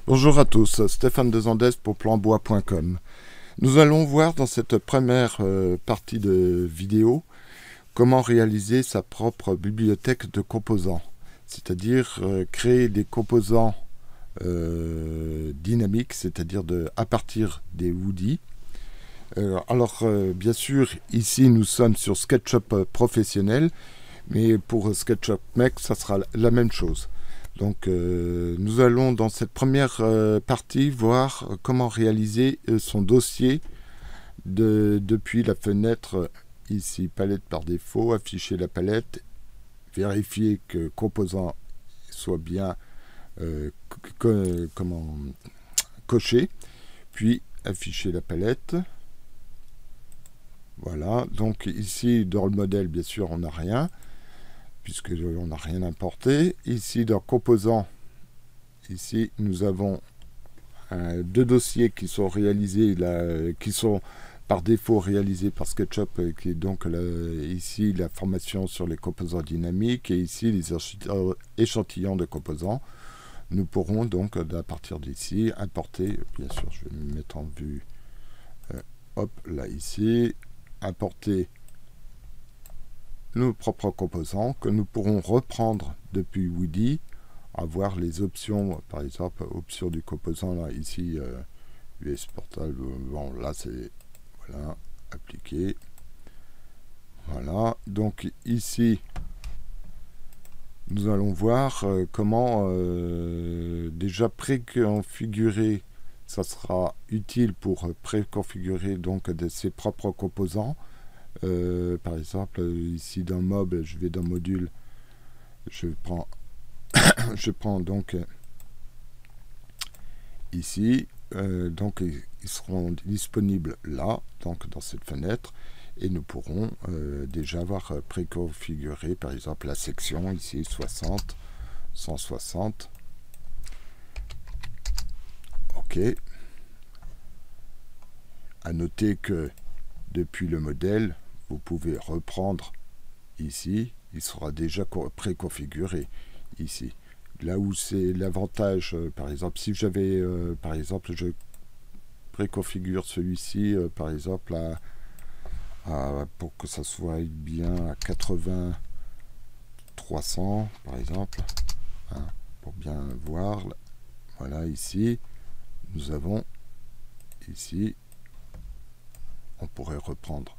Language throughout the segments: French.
Bonjour à tous, Stéphane Dezandes pour planbois.com. Nous allons voir dans cette première partie de vidéo comment réaliser sa propre bibliothèque de composants, c'est-à-dire créer des composants dynamiques, c'est-à-dire à partir des Woody. Bien sûr, ici nous sommes sur SketchUp professionnel, mais pour SketchUp Mech, ça sera la même chose. Donc nous allons dans cette première partie voir comment réaliser son dossier depuis la fenêtre ici, palette par défaut, afficher la palette, vérifier que composant soit bien coché, puis afficher la palette. Voilà, donc ici dans le modèle, bien sûr, on n'a rien, puisque on n'a rien importé. Ici, dans Composants, ici, nous avons deux dossiers qui sont réalisés, qui sont par défaut réalisés par SketchUp, qui est donc ici la formation sur les composants dynamiques, et ici les échantillons de composants. Nous pourrons donc, à partir d'ici, importer, bien sûr, je vais me mettre en vue, hop, là, ici, importer nos propres composants que nous pourrons reprendre depuis Woody, avoir les options, par exemple, option du composant, là, ici, US Portal, bon, là, c'est, voilà, appliquer, voilà, donc ici, nous allons voir comment déjà préconfigurer, ça sera utile pour préconfigurer donc ses propres composants. Par exemple, ici dans Mob, je vais dans Module, je prends donc ici, donc ils seront disponibles là, donc dans cette fenêtre, et nous pourrons déjà avoir préconfiguré par exemple la section ici 60, 160. OK. À noter que depuis le modèle, vous pouvez reprendre ici, il sera déjà préconfiguré ici. Là où c'est l'avantage, par exemple, si j'avais, par exemple, je préconfigure celui-ci, par exemple, pour que ça soit bien à 80, 300, par exemple, hein, pour bien voir. Voilà, ici, nous avons ici, on pourrait reprendre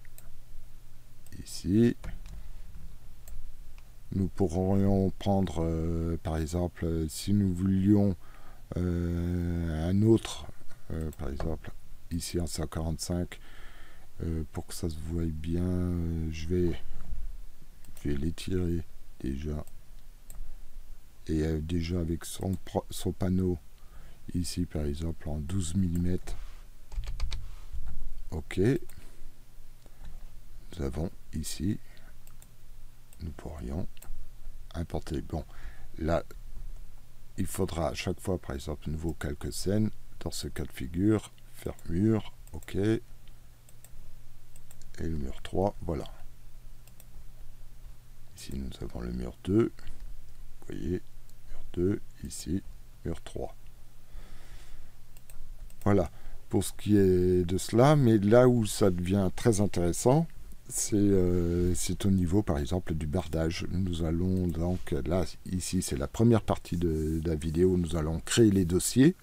ici. Nous pourrions prendre, par exemple, si nous voulions un autre, par exemple, ici en 145, pour que ça se voie bien, je vais l'étirer déjà. Et déjà avec son panneau, ici par exemple en 12 mm. OK. Nous avons ici, nous pourrions importer. Bon, là, il faudra à chaque fois, par exemple, nouveau calque scène. Dans ce cas de figure, faire mur, OK. Et le mur 3, voilà. Ici, nous avons le mur 2. Vous voyez, mur 2, ici, mur 3. Voilà, pour ce qui est de cela. Mais là où ça devient très intéressant, c'est au niveau, par exemple, du bardage. Nous allons donc, là, ici, c'est la première partie de la vidéo. Nous allons créer les dossiers.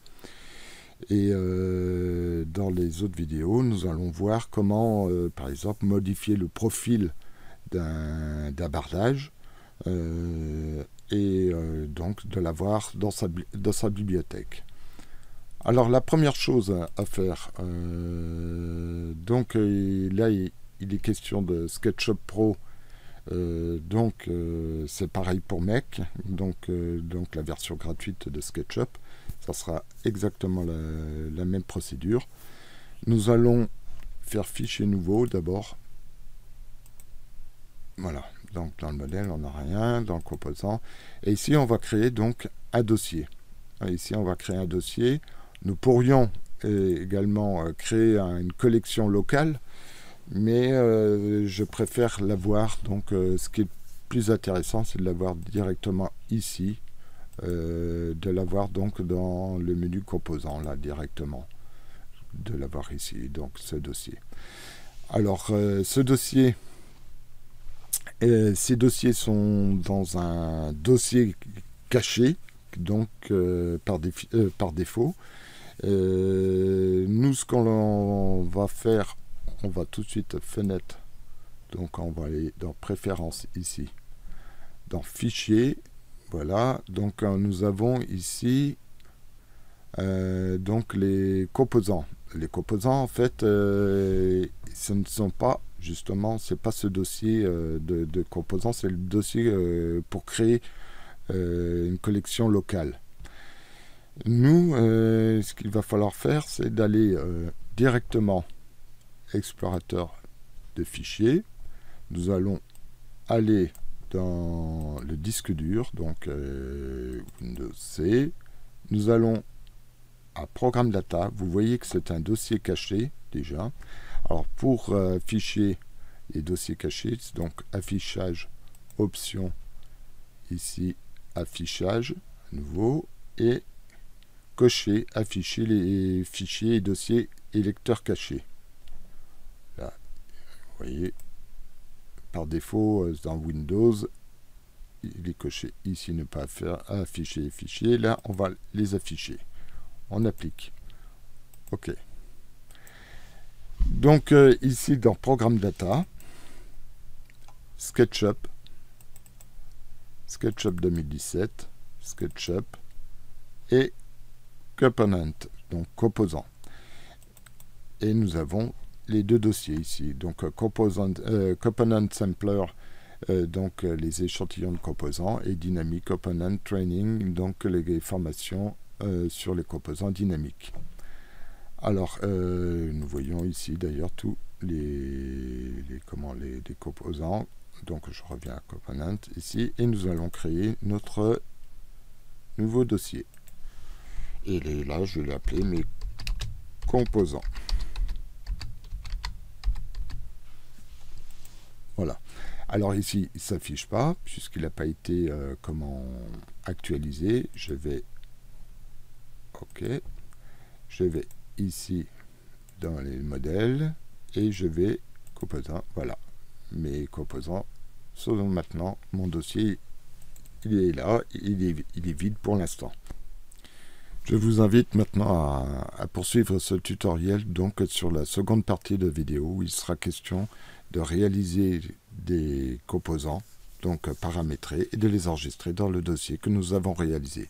Et dans les autres vidéos, nous allons voir comment, par exemple, modifier le profil d'un bardage et donc de l'avoir dans sa bibliothèque. Alors, la première chose à faire, donc là, il est question de SketchUp Pro, donc c'est pareil pour Mech, donc la version gratuite de SketchUp. Ça sera exactement la même procédure. Nous allons faire fichier nouveau d'abord. Voilà, donc dans le modèle, on n'a rien, dans le composant. Et ici, on va créer donc un dossier. Ici, on va créer un dossier. Nous pourrions également créer une collection locale. mais je préfère l'avoir, donc ce qui est plus intéressant, c'est de l'avoir directement ici, de l'avoir donc dans le menu composants, là, directement, de l'avoir ici, donc ce dossier. Alors, ces dossiers sont dans un dossier caché, donc par défaut. Nous, ce qu'on va faire, on va tout de suite fenêtre, donc on va aller dans préférences ici, dans fichier, voilà, donc nous avons ici donc les composants. Les composants, en fait, ce ne sont pas, justement, c'est pas ce dossier de composants, c'est le dossier pour créer une collection locale. Nous, ce qu'il va falloir faire, c'est d'aller directement explorateur de fichiers. Nous allons aller dans le disque dur, donc Windows C. Nous allons à Programme Data. Vous voyez que c'est un dossier caché déjà. Alors pour fichier et dossiers cachés, c'est donc affichage, option, ici affichage, à nouveau, et cocher, afficher les fichiers et dossiers et lecteurs cachés. Là, vous voyez, par défaut, dans Windows, il est coché ici, ne pas afficher les fichiers. Là, on va les afficher. On applique. OK. Donc, ici, dans Programme Data, SketchUp 2017, SketchUp et Component, donc composant. Et nous avons les deux dossiers ici, donc Component Sampler, donc les échantillons de composants, et Dynamic Component Training, donc les formations sur les composants dynamiques. Alors, nous voyons ici d'ailleurs tous les composants. Donc, je reviens à Component ici, et nous allons créer notre nouveau dossier. Et là, je vais l'appeler mes composants. Voilà. Alors ici, il ne s'affiche pas, puisqu'il n'a pas été actualisé. Je vais OK. Je vais ici dans les modèles et je vais composants. Voilà. Mes composants sont maintenant mon dossier. Il est là, il est vide pour l'instant. Je vous invite maintenant à poursuivre ce tutoriel donc sur la seconde partie de vidéo où il sera question de réaliser des composants donc paramétrés et de les enregistrer dans le dossier que nous avons réalisé.